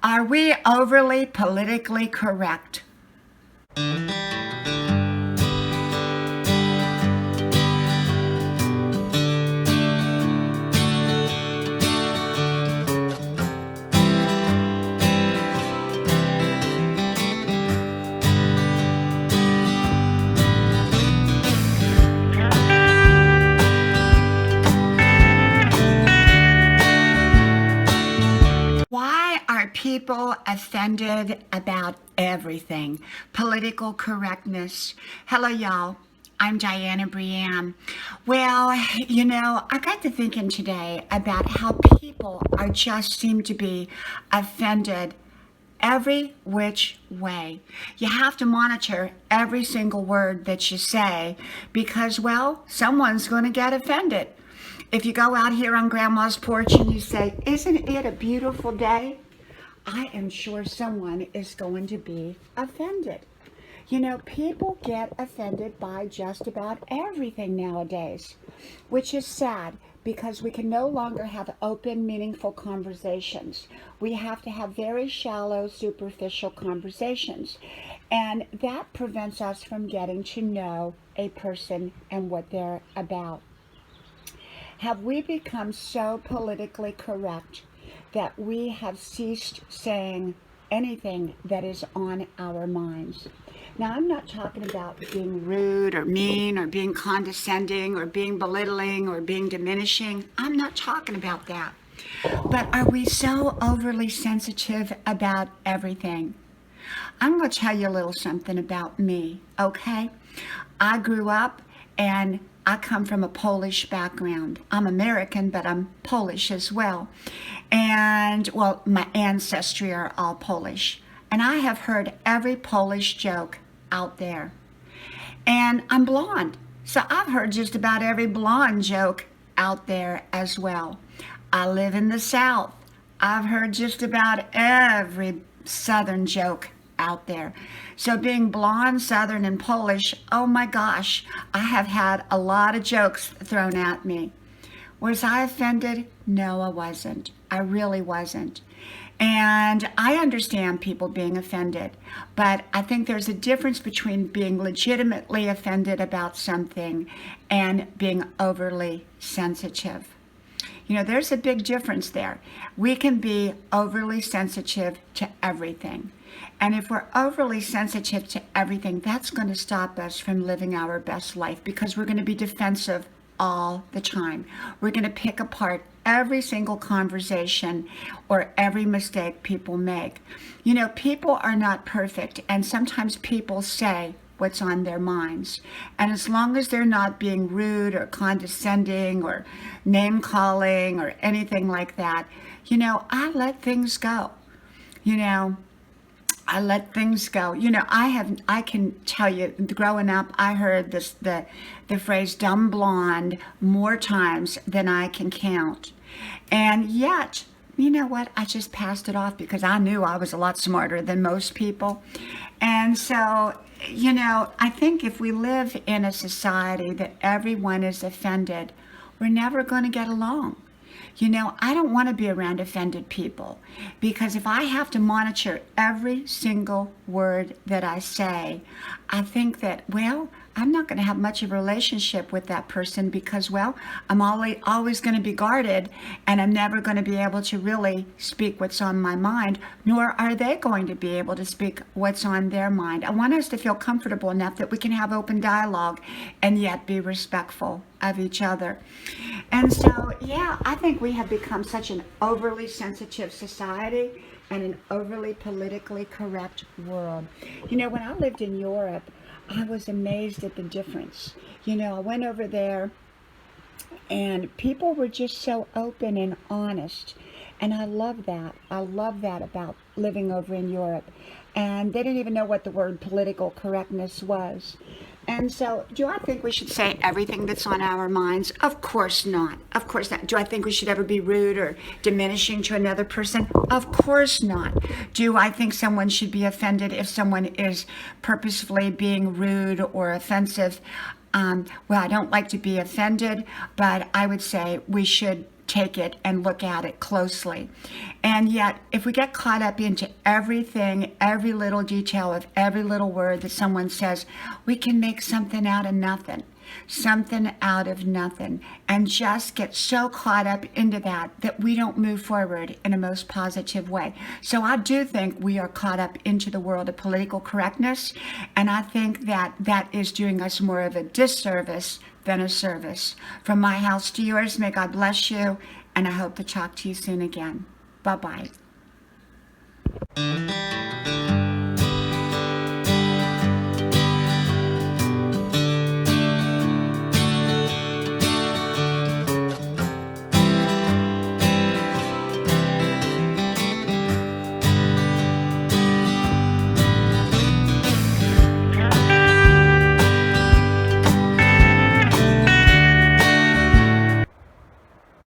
Are we overly politically correct? Why are people offended about everything? Political correctness. Hello, y'all. I'm Diana Brienne. Well, I got to thinking today about how people are just seem to be offended every which way. You have to monitor every single word that you say because, well, someone's going to get offended. If you go out here on Grandma's porch and you say, "Isn't it a beautiful day?" I am sure someone is going to be offended. People get offended by just about everything nowadays, which is sad because we can no longer have open, meaningful conversations. We have to have very shallow, superficial conversations. And that prevents us from getting to know a person and what they're about. Have we become so politically correct that we have ceased saying anything that is on our minds? Now, I'm not talking about being rude or mean or being condescending or being belittling or being diminishing. I'm not talking about that. But are we so overly sensitive about everything? I'm going to tell you a little something about me, okay? I grew up and I come from a Polish background. I'm American, but I'm Polish as well. And, well, my ancestry are all Polish. And I have heard every Polish joke out there. And I'm blonde, so I've heard just about every blonde joke out there as well. I live in the South. I've heard just about every Southern joke out there. So being blonde, Southern, and Polish, oh my gosh, I have had a lot of jokes thrown at me. Was I offended? No, I wasn't. I really wasn't. And I understand people being offended, but I think there's a difference between being legitimately offended about something and being overly sensitive. There's a big difference there. We can be overly sensitive to everything. And if we're overly sensitive to everything, that's going to stop us from living our best life because we're going to be defensive all the time. We're going to pick apart every single conversation or every mistake people make. People are not perfect, and sometimes people say what's on their minds. And as long as they're not being rude or condescending or name calling or anything like that, I let things go. I let things go. I can tell you, growing up, I heard the phrase dumb blonde more times than I can count. And yet, you know what? I just passed it off because I knew I was a lot smarter than most people. And so, I think if we live in a society that everyone is offended, we're never going to get along. I don't want to be around offended people because if I have to monitor every single word that I say, I think that, well, I'm not going to have much of a relationship with that person because, well, I'm always going to be guarded and I'm never going to be able to really speak what's on my mind, nor are they going to be able to speak what's on their mind. I want us to feel comfortable enough that we can have open dialogue and yet be respectful of each other. And so, yeah, I think we have become such an overly sensitive society and an overly politically correct world. When I lived in Europe, I was amazed at the difference. I went over there and people were just so open and honest. And I love that. I love that about living over in Europe. And they didn't even know what the word political correctness was. And so, do I think we should say everything that's on our minds? Of course not. Of course not. Do I think we should ever be rude or diminishing to another person? Of course not. Do I think someone should be offended if someone is purposefully being rude or offensive? Well, I don't like to be offended, but I would say we should take it and look at it closely. And yet, if we get caught up into everything, every little detail of every little word that someone says, we can make something out of nothing. Something out of nothing, and just get so caught up into that we don't move forward in a most positive way. So I do think we are caught up into the world of political correctness, and I think that is doing us more of a disservice than a service. From my house to yours, may God bless you, and I hope to talk to you soon again. Bye-bye.